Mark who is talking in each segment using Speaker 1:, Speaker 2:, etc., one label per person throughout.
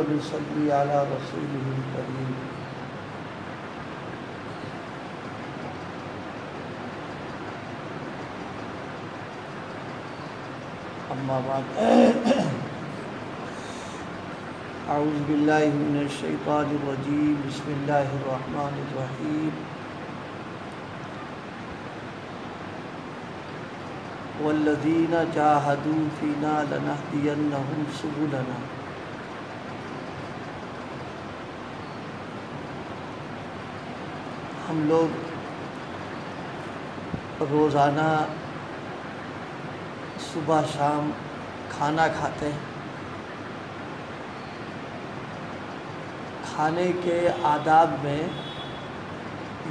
Speaker 1: ونصلي على رسوله الكريم اما بعد اعوذ باللہ من الشیطان الرجیم بسم اللہ الرحمن الرحیم والذین جاہدوا فینا لنہدینہم سبلنا ہم لوگ روزانہ صبح شام کھانا کھاتے ہیں۔ کھانے کے آداب میں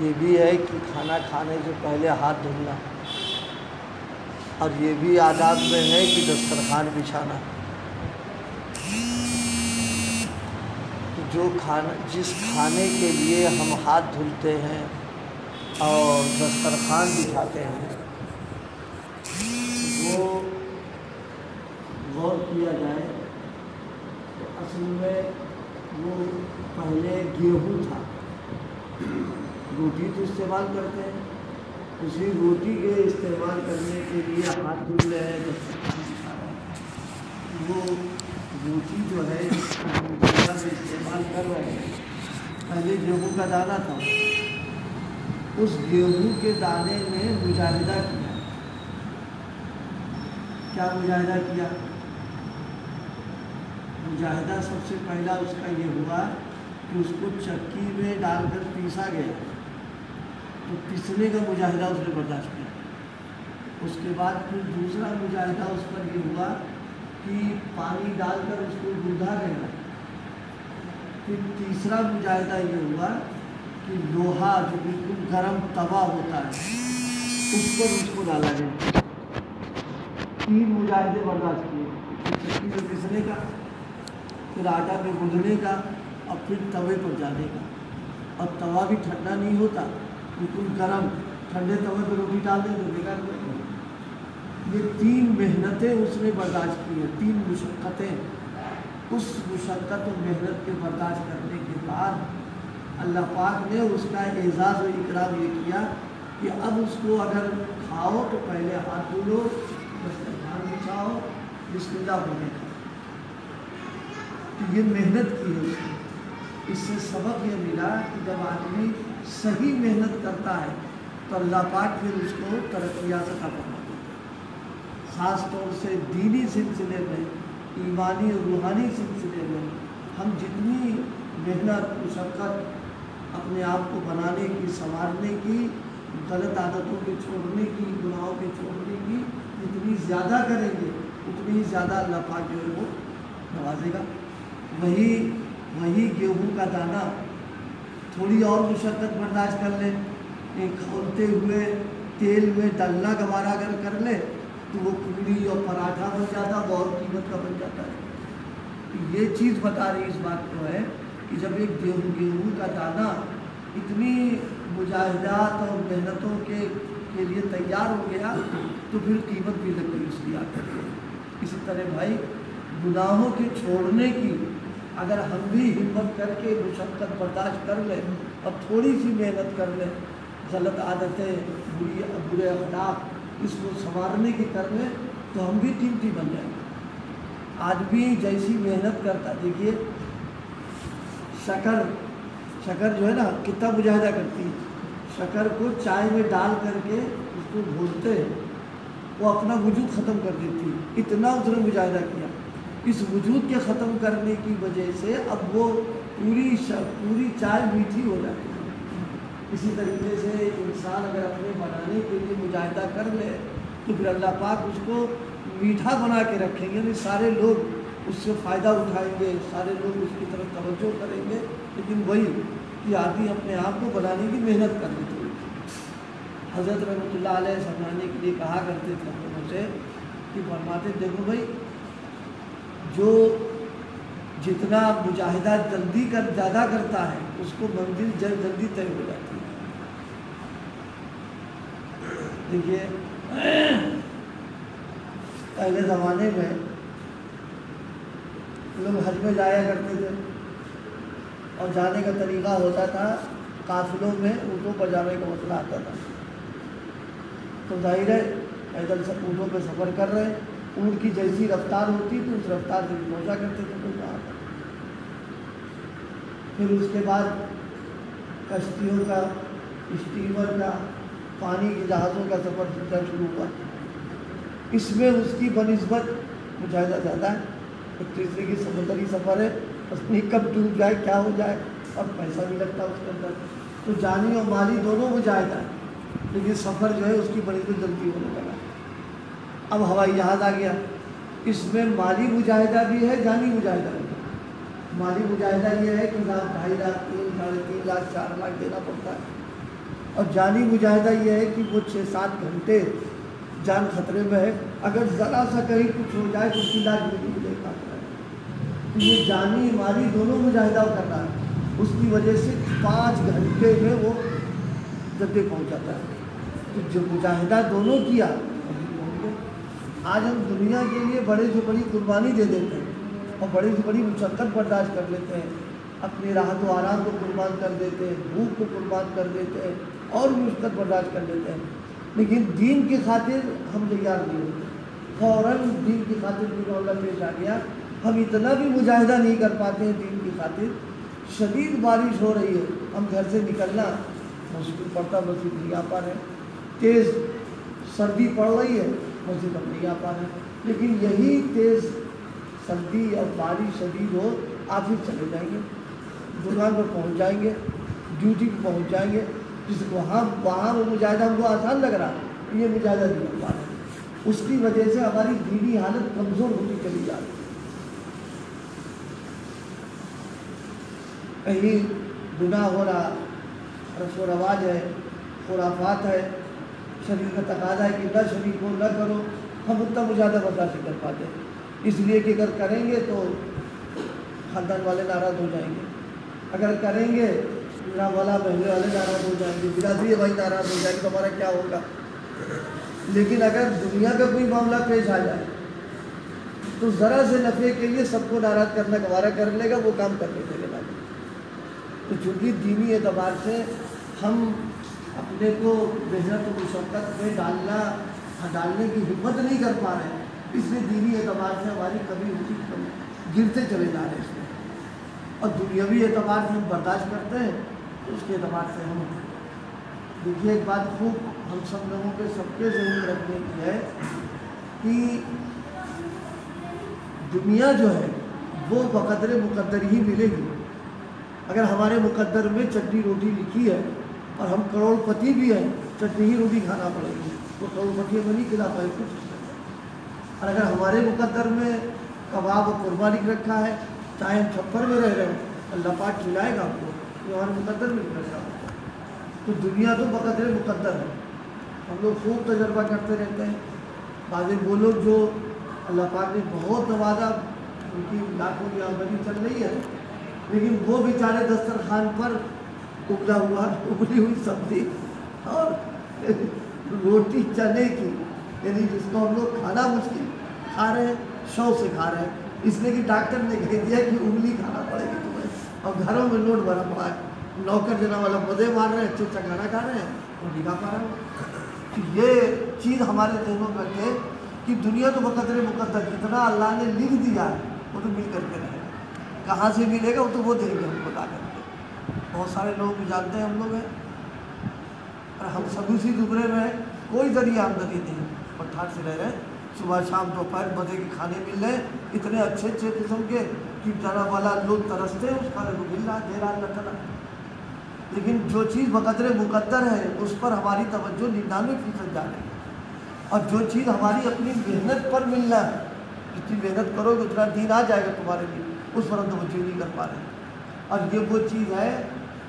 Speaker 1: یہ بھی ہے کہ کھانا کھانے سے پہلے ہاتھ دھلنا، اور یہ بھی آداب میں ہے کہ دسترخوان بچھانا۔ جس کھانے کے لیے ہم ہاتھ دھلتے ہیں اور دسترخوان بچھاتے ہیں وہ غور کیا جائے تو اصل میں وہ پہلے گیہوں تھا۔ روٹی تو استعمال کرتے ہیں، اسی روٹی کے استعمال کرنے کے لیے ہاتھ دھل رہے ہیں، دسترخوان بچھا رہے ہیں۔ وہ روٹی جو ہے استعمال کر رہے ہیں، پہلے گیہوں کا دانہ تھا، اس گیہوں کے دانے میں مجاہدہ کیا۔ کیا مجاہدہ کیا؟ مجاہدہ سب سے پہلا اس کا یہ ہوا کہ اس کو چکی میں ڈال کر پیسا گیا، تو پیسنے کا مجاہدہ اس نے برداشت کیا۔ اس کے بعد پھر دوسرا مجاہدہ اس پر یہ ہوا کہ پانی ڈال کر اس کو گوندھا گیا۔ پھر تیسرا مجاہدہ یہ ہوا کہ لوہا جو بالکل گرم توا ہوتا ہے اس پر اس کو ڈالا گیا۔ تین مجاہدے برداشت کیے، چکی میں پیسنے کا، پھر آٹا میں گوندھنے کا، اور پھر توے پر جانے کا۔ اور توا بھی ٹھنڈا نہیں ہوتا، بالکل گرم، ٹھنڈے توے پہ روٹی ڈال دیں تو بیکار ہو جائے گی۔ یہ تین محنتیں اس نے برداشت کی ہیں، تین مشقتیں۔ اس مشقت و محنت کے برداشت کرنے کے بعد اللہ پاک نے اس کا اعزاز و اکرام یہ کیا کہ اب اس کو اگر کھاؤ تو پہلے ہاتھ دھلو، دسترخوان بچھاؤ، بسم اللہ بولے کھاؤ۔ تو یہ محنت کی ہے اس نے۔ اس سے سبق یہ ملا کہ جب آدمی صحیح محنت کرتا ہے تو اللہ پاک پھر اس کو ترقیات عطا فرماتے ہیں۔ خاص طور سے دینی سلسلے میں، ایمانی اور روحانی سلسلے میں ہم جتنی محنت مشقت اپنے آپ کو بنانے کی، سنوارنے کی، غلط عادتوں کے چھوڑنے کی، گناہوں کے چھوڑنے کی جتنی زیادہ کریں گے اتنی زیادہ اللہ پاک جو ہے وہ نوازے گا۔ وہی گیہوں کا دانہ تھوڑی اور مشقت برداشت کر لے، کھولتے ہوئے تیل میں ڈلنا گوارا اگر کر لے تو وہ پوری اور پراٹھا بن جاتا، بہت قیمت کا بن جاتا ہے۔ یہ چیز بتا رہی اس بات کو ہے کہ جب ایک گیہوں کا دانہ اتنی مجاہدات اور محنتوں کے لیے تیار ہو گیا تو پھر قیمت بھی لگ گئی اس کی آخر میں۔ اسی طرح بھائی گناہوں کے چھوڑنے کی اگر ہم بھی ہمت کر کے مشقت برداشت کر لیں اور تھوڑی سی محنت کر لیں، غلط عادتیں، برے اخلاق اس کو سنوارنے کی کر لیں تو ہم بھی قیمتی بن جائیں گے۔ آدمی جیسی محنت کرتا، دیکھیے شکر جو ہے نا کتنا مجاہدہ کرتی ہے۔ شکر کو چائے میں ڈال کر کے اس کو گھولتے ہیں، وہ اپنا وجود ختم کر دیتی ہے، اتنا اس نے مجاہدہ کیا۔ اس وجود کے ختم کرنے کی وجہ سے اب وہ پوری چائے میٹھی ہو جاتی ہے۔ اسی طریقے سے انسان اگر اپنے بنانے کے لیے مجاہدہ کر لے تو پھر اللہ پاک اس کو میٹھا بنا کے رکھیں گے، یعنی سارے لوگ اس سے فائدہ اٹھائیں گے، سارے لوگ اس کی طرف توجہ کریں گے۔ لیکن وہی کہ آدمی اپنے آپ کو بنانے کی محنت کر لیتے ہیں۔ حضرت رحمۃ اللہ علیہ سمجھانے کے لیے کہا کرتے تھے لوگوں سے کہ فرماتے دیکھو بھائی جو جتنا مجاہدہ زیادہ کرتا ہے اس کو منزل جلدی طے ہو جاتی ہے۔ دیکھیے پہلے زمانے میں لوگ حج میں جایا کرتے تھے اور جانے کا طریقہ ہوتا تھا قافلوں میں اونٹوں پر جانے کا مسئلہ آتا تھا، تو ظاہر ہے پیدل سے اونٹوں پہ سفر کر رہے، اونٹ کی جیسی رفتار ہوتی تو اس رفتار سے پہنچا کرتے تھے کوئی کہاں تک۔ پھر اس کے بعد کشتیوں کا، اسٹیمر کا، پانی کے جہازوں کا سفر شروع ہوا۔ اس میں اس کی بنسبت مجاہدہ زیادہ ہے، ایک تیسرے کی سمندری سفر ہے، اس میں کب ڈوب جائے کیا ہو جائے، اور پیسہ بھی لگتا ہے اس کے اندر، تو جانی اور مالی دونوں مجاہدہ ہے، لیکن سفر جو ہے اس کی بنسبت جلدی ہونے لگا۔ اب ہوائی جہاز آ گیا، اس میں مالی مجاہدہ بھی ہے، جانی مجاہدہ بھی ہے۔ مالی مجاہدہ یہ ہے کہ 2.5 لاکھ 3 ساڑھے 3 لاکھ 4 لاکھ دینا پڑتا ہے، اور جانی مجاہدہ یہ ہے کہ وہ 6-7 گھنٹے جان خطرے میں ہے، اگر ذرا سا کہیں کچھ ہو جائے تو اس کی لاش بھی نہیں پاتا ہے۔ تو یہ جانی مالی دونوں مجاہدہ کر رہا ہے، اس کی وجہ سے 5 گھنٹے میں وہ جدے پہنچ جاتا ہے۔ تو جو مجاہدہ دونوں کیا، آج ہم دنیا کے لیے بڑے سے بڑی قربانی دے دیتے ہیں اور بڑی سے بڑی مشقت برداشت کر لیتے ہیں، اپنی راحت و آرام کو قربان کر دیتے ہیں، بھوک کو قربان کر دیتے ہیں اور مشقت برداشت کر لیتے ہیں، لیکن دین کی خاطر ہم تیار نہیں ہوتے۔ فوراً دین کی خاطر بھی معاملہ پیش آ گیا، ہم اتنا بھی مجاہدہ نہیں کر پاتے ہیں دین کی خاطر۔ شدید بارش ہو رہی ہے، ہم گھر سے نکلنا مشکل پڑتا، مسجد نہیں آ پا رہے، تیز سردی پڑ رہی ہے، مسجد ہم نہیں آ پا رہے، لیکن یہی تیز سردی اور بارش شدید ہو، آفس چلے جائیں گے، دکان پر پہنچ جائیں گے، ڈیوٹی پہ پہنچ جائیں گے، جس کو وہاں وہ مجاہدہ ہم کو آسان لگ رہا ہے، یہ مجاہدہ نہیں ہو پا رہا ہے۔ اس کی وجہ سے ہماری دینی حالت کمزور ہوتی چلی جا رہی ہے۔ کہیں گناہ ہو رہا، رسم و رواج ہے، خرافات ہے، شریعت کا تقاضا ہے کہ نہ شریک ہو، نہ کرو، ہم اتنا مجاہدہ برداشت نہیں کر پاتے، اس لیے کہ اگر کریں گے تو خاندان والے ناراض ہو جائیں گے، اگر کریں گے میرا والا محلے والے ناراض ہو جائیں گے، برادری بھائی ناراض ہو جائیں گے، تو ہمارا کیا ہوگا۔ لیکن اگر دنیا کا کوئی معاملہ پیش آ جائے تو ذرا سے نفع کے لیے سب کو ناراض کرنا گوارا کر لے گا، وہ کام کرنے کے لیے لگے۔ تو چونکہ دینی اعتبار سے ہم اپنے کو محنت و مشقت میں ڈالنے کی ہمت نہیں کر پا رہے ہیں، اس لیے دینی اعتبار سے ہماری کمی ہوتی گرتے چلے جا رہے ہیں اس میں، اور دنیاوی اعتبار سے ہم برداشت کرتے ہیں، تو اس کے اعتبار سے ہم دیکھیے ایک بات خوب ہم سب لوگوں کے سب کے ذہن میں رکھنے کی ہے کہ دنیا جو ہے وہ بقدر مقدر ہی ملے گی۔ اگر ہمارے مقدر میں چٹنی روٹی لکھی ہے اور ہم کروڑ پتی بھی ہیں، چٹنی ہی روٹی کھانا پڑے گی، وہ کروڑ پتی ہمیں نہیں کھلا پائے کچھ۔ اور اگر ہمارے مقدر میں کباب و قربہ لکھ رکھا ہے، چاہے ہم چھپر میں رہ رہے ہیں، اللہ پاک کھلائے گا آپ کو، یہ ہمارے مقدر میں لکھ رکھا ہے۔ تو دنیا تو بقدر مقدر ہے، ہم لوگ خوب تجربہ کرتے رہتے ہیں۔ بعض وہ لوگ جو اللہ پاک نے بہت نوازا، ان کی لاکھوں کی آمدنی چل رہی ہے، لیکن وہ بیچارے دسترخوان پر ابلی ہوئی سبزی اور روٹی چنے کی، یعنی جس کو ہم لوگ کھانا مشکل کھا رہے ہیں، شوق سے کھا رہے ہیں، اس لیے کہ ڈاکٹر نے کہہ دیا کہ انگلی کھانا پڑے گی تمہیں، اور گھروں میں نوٹ بھرا پڑا ہے، نوکر جنا والا مزے مار رہے ہیں، اچھا کھانا کھا رہے ہیں اور نہیں کھا پا رہے ہیں۔ یہ چیز ہمارے ذہنوں میں ہے کہ دنیا تو بقدر مقدر، جتنا اللہ نے لکھ دیا ہے وہ تو مل کر کے رہے گا، کہاں سے ملے گا وہ تو وہ دیں گے ہم بتا کر کے۔ بہت سارے لوگ بھی جانتے ہیں ہم لوگ ہیں، اور ہم سب اسی زمرے میں کوئی ذریعہ آمدنی نہیں، پٹھار سے رہ رہے ہیں، صبح شام دوپہر مزے کے کھانے مل رہے ہیں، اتنے اچھے اچھے قسم کے کہ جانا والا لوگ ترستے ہیں، اس کھانے کو مل رہا دے رہا اللہ تعالیٰ۔ لیکن جو چیز بقدر مقدر ہے اس پر ہماری توجہ 99% جا رہی ہے، اور جو چیز ہماری اپنی محنت پر ملنا ہے، جتنی محنت کرو گے اتنا دین آ جائے گا تمہارے لیے، اس پر ہم توجہ نہیں کر پا رہے ہیں۔ اور یہ وہ چیز ہے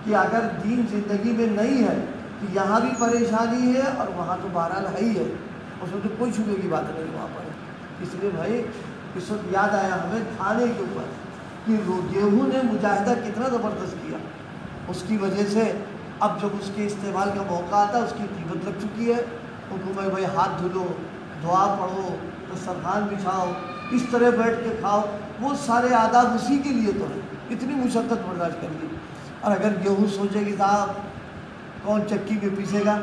Speaker 1: کہ اگر دین زندگی میں نہیں ہے تو یہاں بھی پریشانی ہے اور وہاں تو بہرحال ہے ہی ہے، اس میں تو کوئی چھوٹے کی بات نہیں وہاں پر۔ اس لیے بھائی اس وقت یاد آیا ہمیں کھانے کے اوپر کہ گیہوں نے مجاہدہ کتنا زبردست کیا، اس کی وجہ سے اب جب اس کے استعمال کا موقع آتا ہے اس کی قیمت لگ چکی ہے، حکم ہے بھائی ہاتھ دھلو، دعا پڑھو، دسترخوان بچھاؤ، اس طرح بیٹھ کے کھاؤ، وہ سارے آداب اسی کے لیے تو ہیں، اتنی مشقت برداشت کر لی۔ اور اگر گیہوں سوچے کہ صاحب کون چکی پہ پیسے گا،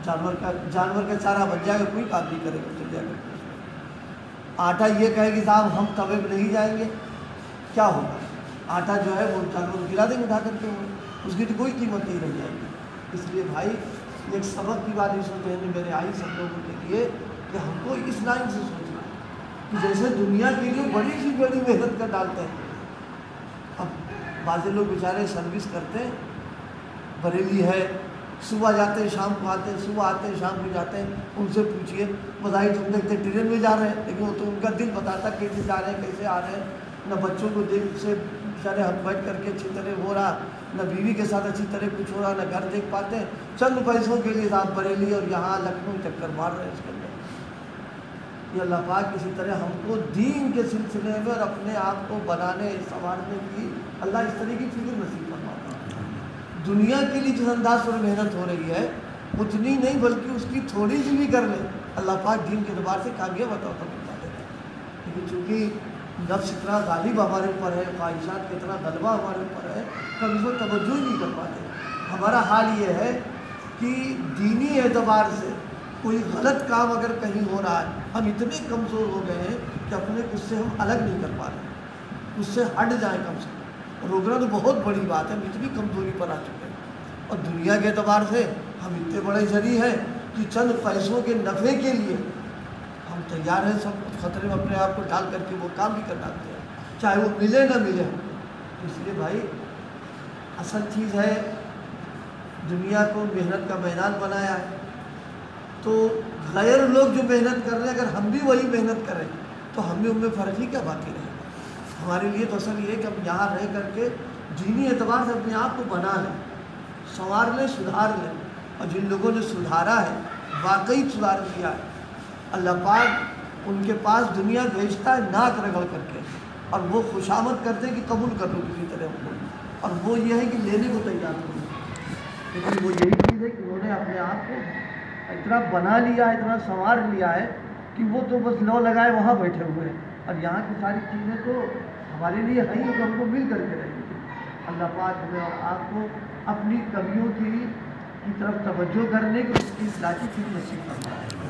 Speaker 1: جانور کا چارہ بن جائے گا، کوئی کام نہیں کرے گا، چل جائے گا۔ آٹا یہ کہے کہ صاحب ہم توے پہ نہیں جائیں گے، کیا ہوگا؟ آٹا جو ہے وہ جانور گرا دیں گے اٹھا کر کے، اس کی تو کوئی قیمت نہیں رہ جائے گی۔ اس لیے بھائی ایک سبق کی بات اس ذہن میں میرے آئی سب لوگوں کے لیے کہ ہم کو اس لائن سے سوچنا ہے کہ جیسے دنیا کے لیے بڑی سی بڑی محنت کر ڈالتے ہیں، اب بعض لوگ بیچارے سروس کرتے ہیں، بریلی ہے، صبح جاتے ہیں شام کو آتے ہیں، صبح آتے ہیں شام کو جاتے ہیں، ان سے پوچھئے بظاہر تم دیکھتے ٹرین میں جا رہے ہیں، لیکن وہ تو ان کا دل بتاتا کیسے جا رہے ہیں کیسے آ رہے ہیں، نہ بچوں کو دیکھ سے بیچارے ہم بیٹھ کر کے اچھی طرح ہو رہا، نہ بیوی کے ساتھ اچھی طرح کچھ ہو رہا، نہ گھر دیکھ پاتے ہیں، چند پیسوں کے لیے آپ بریلی اور یہاں لکھنؤ چکر مار رہے ہیں اس کے اندر۔ یہ اللہ پاک کسی طرح ہم کو دین کے سلسلے میں اور اپنے آپ کو بنانے سنوارنے کی اللہ اس طرح کی فکر نصیب فرماتا ہے۔ دنیا کے لیے جس انداز پر محنت ہو رہی ہے اتنی نہیں بلکہ اس کی تھوڑی سی بھی کر لیں، اللہ پاک دین کے اعتبار سے کامیاب عطا فرما دیتا ہے۔ لیکن چونکہ نفس اتنا غالب ہمارے اوپر ہے، خواہشات کا اتنا غلبہ ہمارے اوپر ہے کہ ہم اس کو توجہ ہی نہیں کر پاتے۔ ہمارا حال یہ ہے کہ دینی اعتبار سے کوئی غلط کام اگر کہیں ہو رہا ہے، ہم اتنے کمزور ہو گئے ہیں کہ اپنے اس سے ہم الگ نہیں کر پا رہے، اس سے ہٹ جائیں کم سے کم۔ روکنا تو بہت بڑی بات ہے، ہم اتنی کمزوری پر آ چکے ہیں، اور دنیا کے اعتبار سے ہم اتنے بڑے ذریع ہیں کہ چند پیسوں کے نفع کے لیے ہم تیار ہیں سب کچھ خطرے میں اپنے آپ کو ڈال کر کے وہ کام بھی کر ڈالتے ہیں، چاہے وہ ملے نہ ملے ہم کو۔ اس لیے بھائی اصل چیز ہے دنیا کو محنت کا میدان بنایا ہے، تو غیر لوگ جو محنت کر رہے ہیں اگر ہم بھی وہی محنت کریں تو ہم بھی ان میں فرق ہی کیا باقی رہے گا۔ ہمارے لیے تو اصل یہ ہے کہ ہم یہاں رہ کر کے دینی اعتبار سے اپنے آپ کو بنا لیں، سنوار لیں، سدھار لیں، اور جن لوگوں نے سدھارا ہے واقعی سدھار کیا ہے، اللہ پاک ان کے پاس دنیا بھیجتا ہے ناک رگڑ کر کے، اور وہ خوشامد کرتے ہیں کہ قبول کر لو کسی طرح ہم کو، اور وہ یہ ہے کہ لینے کو تیار ہو۔ لیکن وہ یہی چیز ہے کہ انہوں نے اپنے آپ کو اتنا بنا لیا ہے، اتنا سنوار لیا ہے کہ وہ تو بس لو لگائے وہاں بیٹھے ہوئے ہیں، اور یہاں کی ساری چیزیں تو ہمارے لیے ہیں ہی، تو ہم کو مل کر کے رہیں گے۔ اللہ پاک ہمیں اور آپ کو اپنی کمیوں کی طرف توجہ کرنے کی، اس کی اصلاح کی فکر نصیب فرمائے۔